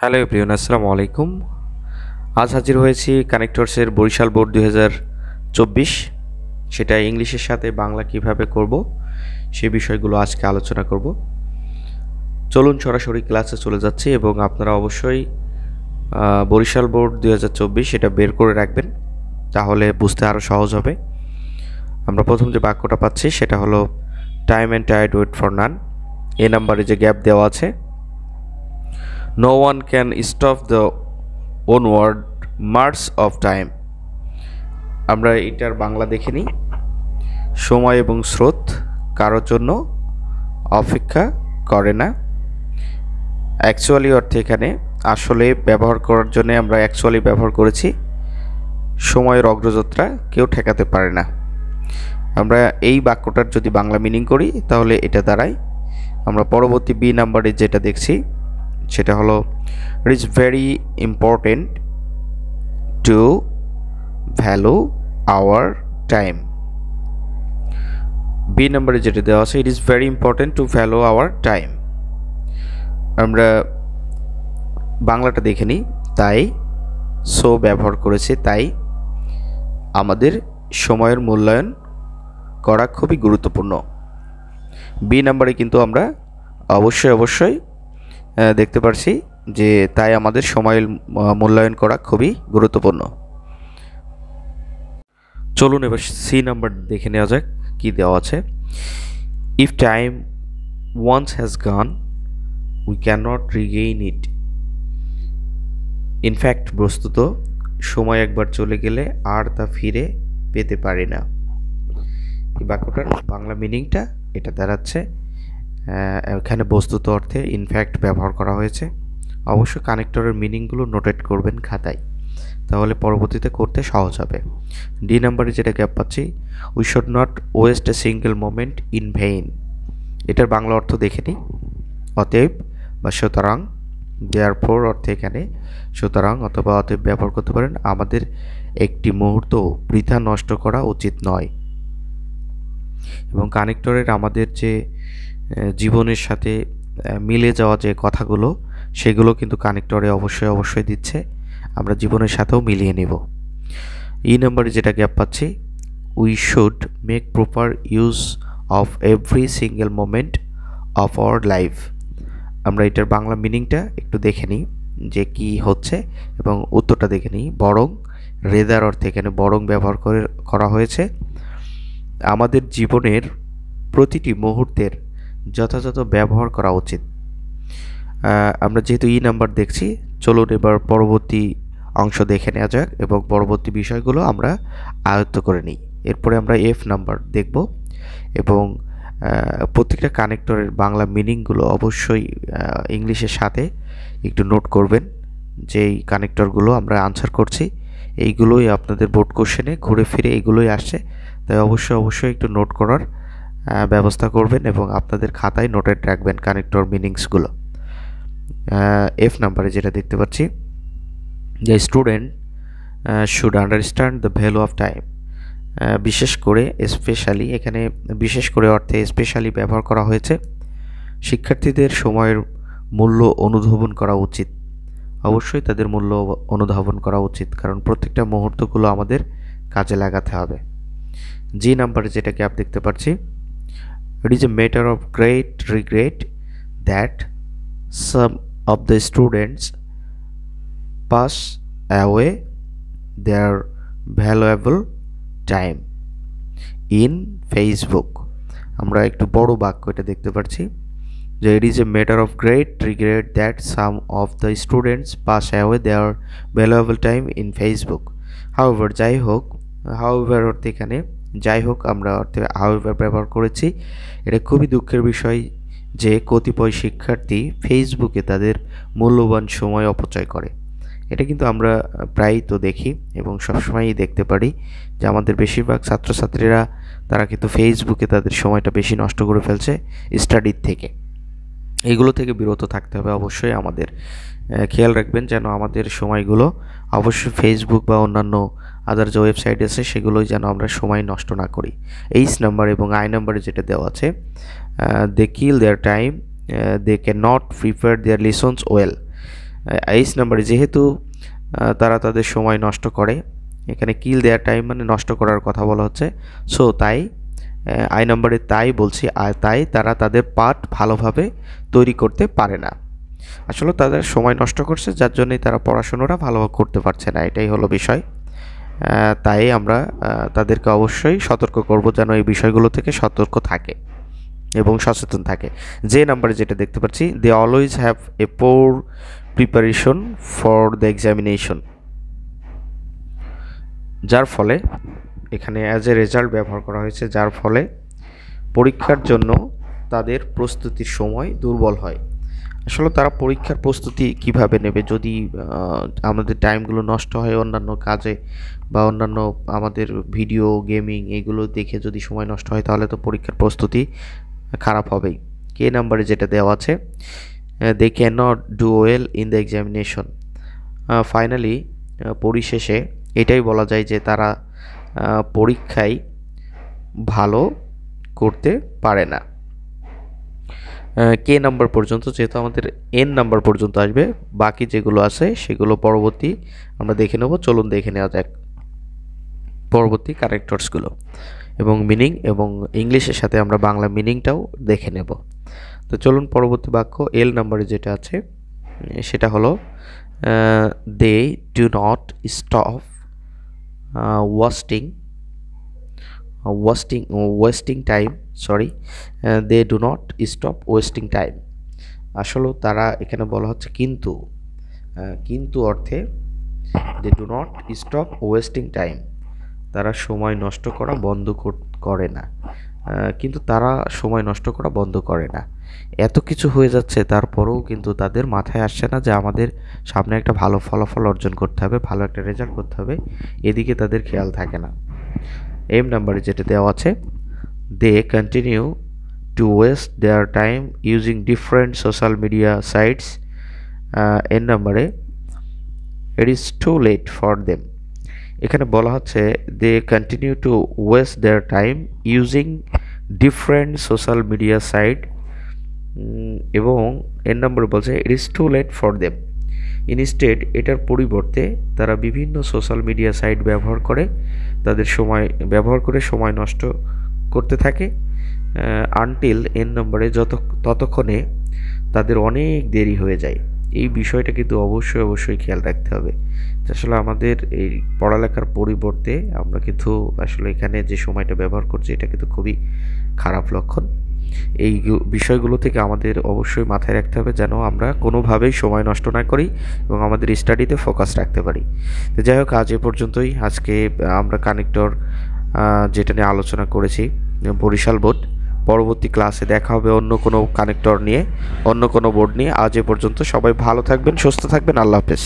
Hello everyone, আসসালামু আলাইকুম। আজ হাজির হয়েছি কানেক্টরসের বরিশাল বোর্ড 2024, সেটা ইংলিশের সাথে বাংলা কিভাবে করব সে বিষয়গুলো আজকে আলোচনা করব। চলুন সরাসরি ক্লাসে চলে যাচ্ছি এবং আপনারা অবশ্যই বরিশাল বোর্ড 2024 এটা বের করে রাখবেন, তাহলে বুঝতে আরও সহজ হবে। আমরা প্রথম যে বাক্যটা পাচ্ছি সেটা হলো time and tired wait for none. A নাম্বারে যে গ্যাপ দেওয়া আছে, no one can stop the onward march of time। আমরা এটার বাংলা দেখে নিই। সময় এবং স্রোত কারোর জন্য অপেক্ষা করে না। অ্যাকচুয়ালি অর্থে এখানে আসলে ব্যবহার করার জন্য আমরা অ্যাকচুয়ালি ব্যবহার করেছি। সময়ের অগ্রযাত্রা কেউ ঠেকাতে পারে না। আমরা এই বাক্যটার যদি বাংলা মিনিং করি তাহলে এটা দাঁড়ায়, আমরা পরবর্তী বি নাম্বারে যেটা দেখছি সেটা হলো it is very important to value our time. B নাম্বারে যেটা দেওয়া আছে, it is very important to value our time. আমরা বাংলাটা দেখে নিই। তাই সো ব্যবহার করেছে, তাই আমাদের সময়ের মূল্যায়ন করা খুবই গুরুত্বপূর্ণ। বি নাম্বারে কিন্তু আমরা অবশ্যই দেখতে পারছি যে তাই আমাদের সময়ের মূল্যায়ন করা খুবই গুরুত্বপূর্ণ। চলুন এবার সি নাম্বার দেখে নেওয়া যাক কি দেওয়া আছে। If time once has gone we can not regain it. In fact বস্তুত সময় একবার চলে গেলে আর তা ফিরে পেতে পারি না। এই বাক্যটার বাংলা মিনিংটা এটা দাঁড়াচ্ছে, এখানে বস্তুত অর্থে ইনফ্যাক্ট ব্যবহার করা হয়েছে। অবশ্যই কানেক্টরের মিনিংগুলো নোটেট করবেন খাতায়, তাহলে পরবর্তীতে করতে সহজ হবে। ডি নাম্বারে যেটা গ্যাপ পাচ্ছি, we should not waste a single moment in vein. এটার বাংলা অর্থ দেখে নিই। অতএব বা সুতরাং, দেয়ারফোর অর্থে এখানে সুতরাং অথবা অতএব ব্যবহার করতে পারেন। আমাদের একটি মুহূর্ত বৃথা নষ্ট করা উচিত নয়। এবং কানেক্টরের আমাদের যে জীবনের সাথে মিলে যাওয়া যে কথাগুলো সেগুলো কিন্তু কানেক্টরে অবশ্যই দিচ্ছে, আমরা জীবনের সাথেও মিলিয়ে নেব। ই নাম্বারে যেটা গ্যাপ পাচ্ছি, we should make proper use of every single moment of our life. আমরা এটার বাংলা মিনিংটা একটু দেখে নিই যে কি হচ্ছে এবং উত্তরটা দেখে নিই। বরং, রেদার অর্থে এখানে বরং ব্যবহার করা হয়েছে। আমাদের জীবনের প্রতিটি মুহূর্তের যথাযথ ব্যবহার করা উচিত। আমরা যেহেতু ই নাম্বার দেখছি, চলুন এবার পরবর্তী অংশ দেখে নেওয়া যাক এবং পরবর্তী বিষয়গুলো আমরা আয়ত্ত করে নিই। এরপরে আমরা এফ নাম্বার দেখব এবং প্রত্যেকটা কানেক্টরের বাংলা মিনিংগুলো অবশ্যই ইংলিশের সাথে একটু নোট করবেন। যেই কানেক্টরগুলো আমরা আনসার করছি এইগুলোই আপনাদের বোর্ড কোশ্চেনে ঘুরে ফিরে এইগুলোই আসছে, তাই অবশ্যই একটু নোট করার ব্যবস্থা করবেন এবং আপনাদের খাতায় নোটেড রাখবেন কানেক্টর মিনিংসগুলো। এফ নাম্বারে যেটা দেখতে পাচ্ছি, যে student should understand the value of time. বিশেষ করে স্পেশালি, এখানে বিশেষ করে অর্থে স্পেশালি ব্যবহার করা হয়েছে। শিক্ষার্থীদের সময়ের মূল্য অনুধাবন করা উচিত। অবশ্যই তাদের মূল্য অনুধাবন করা উচিত, কারণ প্রত্যেকটা মুহূর্তগুলো আমাদের কাজে লাগাতে হবে। জি নাম্বারে যেটা গ্যাপ দেখতে পাচ্ছি, it is a matter of great regret that some of the students pass away their valuable time in Facebook। আমরা একটু বড় বাক্য এটা দেখতে পাচ্ছি যে it is a matter of great regret that some of the students pass away their valuable time in Facebook। however যাই হোক, however অর্থে এখানে যাই হোক আমরা অর্থে however ব্যবহার করেছি। এটা খুবই দুঃখের বিষয় যে কতিপয় শিক্ষার্থী ফেসবুকে তাদের মূল্যবান সময় অপচয় করে। এটা কিন্তু আমরা প্রায়ই তো দেখি এবং সবসময়ই দেখতে পারি যে আমাদের বেশিরভাগ ছাত্রছাত্রীরা তারা কিন্তু ফেসবুকে তাদের সময়টা বেশি নষ্ট করে ফেলছে স্টাডির থেকে। এগুলো থেকে বিরত থাকতে হবে। অবশ্যই আমাদের খেয়াল রাখবেন যেন আমাদের সময়গুলো অবশ্যই ফেসবুক বা অন্যান্য আদার যে ওয়েবসাইট আছে সেগুলোই যেন আমরা সময় নষ্ট না করি। এইচ নাম্বার এবং আই নাম্বারে যেটা দেওয়া আছে, they kill their time, they can not prepare their lessons well. H নাম্বারে যেহেতু তারা তাদের সময় নষ্ট করে, এখানে কিল দেয়ার টাইম মানে নষ্ট করার কথা বলা হচ্ছে, সো তাই আই নাম্বারে তাই বলছি, তাই তারা তাদের পাঠ ভালোভাবে তৈরি করতে পারে না। আসলে তাদের সময় নষ্ট করছে, যার জন্যই তারা পড়াশোনাটা ভালোভাবে করতে পারছে না, এটাই হলো বিষয়। তাই আমরা তাদেরকে অবশ্যই সতর্ক করব যেন এই বিষয়গুলো থেকে সতর্ক থাকে এবং সচেতন থাকে। যে নাম্বারে যেটা দেখতে পাচ্ছি, they always have a poor preparation for the examination, যার ফলে এখানে অ্যাজ এ রেজাল্ট ব্যবহার করা হয়েছে, যার ফলে পরীক্ষার জন্য তাদের প্রস্তুতির সময় দুর্বল হয়। আসলে তারা পরীক্ষার প্রস্তুতি কিভাবে নেবে যদি আমাদের টাইমগুলো নষ্ট হয় অন্যান্য কাজে বা অন্যান্য আমাদের ভিডিও গেমিং এগুলো দেখে যদি সময় নষ্ট হয়, তাহলে তো পরীক্ষার প্রস্তুতি খারাপ হবেই। কে নাম্বারে যেটা দেওয়া আছে, they can not do well in the examination. Finally পরিশেষে এটাই বলা যায় যে তারা পরীক্ষায় ভালো করতে পারে না। কে নাম্বার পর্যন্ত, যেহেতু আমাদের এন নাম্বার পর্যন্ত আসবে, বাকি যেগুলো আছে সেগুলো পরবর্তী আমরা দেখে নেব। চলুন দেখে নেওয়া যাক পরবর্তী কারেক্টরসগুলো এবং মিনিং, এবং ইংলিশের সাথে আমরা বাংলা মিনিংটাও দেখে নেব। তো চলুন পরবর্তী বাক্য এল নাম্বারে যেটা আছে সেটা হলো they do not stop wasting time, they do not stop wasting time. আসলে তারা এখানে বলা হচ্ছে কিন্তু, কিন্তু অর্থে they do not stop wasting time, তারা সময় নষ্ট করা বন্ধ করে না, কিন্তু তারা সময় নষ্ট করা বন্ধ করে না। এত কিছু হয়ে যাচ্ছে তারপরেও কিন্তু তাদের মাথায় আসছে না যে আমাদের সামনে একটা ভালো ফলাফল অর্জন করতে হবে, ভালো একটা রেজাল্ট করতে হবে, এদিকে তাদের খেয়াল থাকে না। এম নাম্বারে যেটা দেওয়া আছে, they continue to waste their time using different social media sites. N নাম্বারে it is too late for them. এখানে বলা হচ্ছে they continue to waste their time using different social media site, এবং এন নম্বরে বলছে it is too late for them. Instead এটার পরিবর্তে তারা বিভিন্ন সোশ্যাল মিডিয়া সাইট ব্যবহার করে সময় নষ্ট করতে থাকে, আনটিল এন নম্বরে ততক্ষণে তাদের অনেক দেরি হয়ে যায়। এই বিষয়টা কিন্তু অবশ্যই খেয়াল রাখতে হবে। আসলে আমাদের এই পড়ালেখার পরিবর্তে আমরা কিন্তু আসলে এখানে যে সময়টা ব্যবহার করছি এটা কিন্তু খুবই খারাপ লক্ষণ। এই বিষয়গুলো থেকে আমাদের অবশ্যই মাথায় রাখতে হবে যেন আমরা কোনোভাবেই সময় নষ্ট না করি এবং আমাদের স্টাডিতে ফোকাস রাখতে পারি। তো যাই হোক, আজ এ পর্যন্তই। আজকে আমরা কানেক্টর যেটা নিয়ে আলোচনা করেছি, বরিশাল বোর্ড। পরবর্তী ক্লাসে দেখা হবে অন্য কোনো কানেক্টর নিয়ে, অন্য কোনো বোর্ড নিয়ে। আজ এ পর্যন্ত, সবাই ভালো থাকবেন, সুস্থ থাকবেন, আল্লাহ হাফেজ।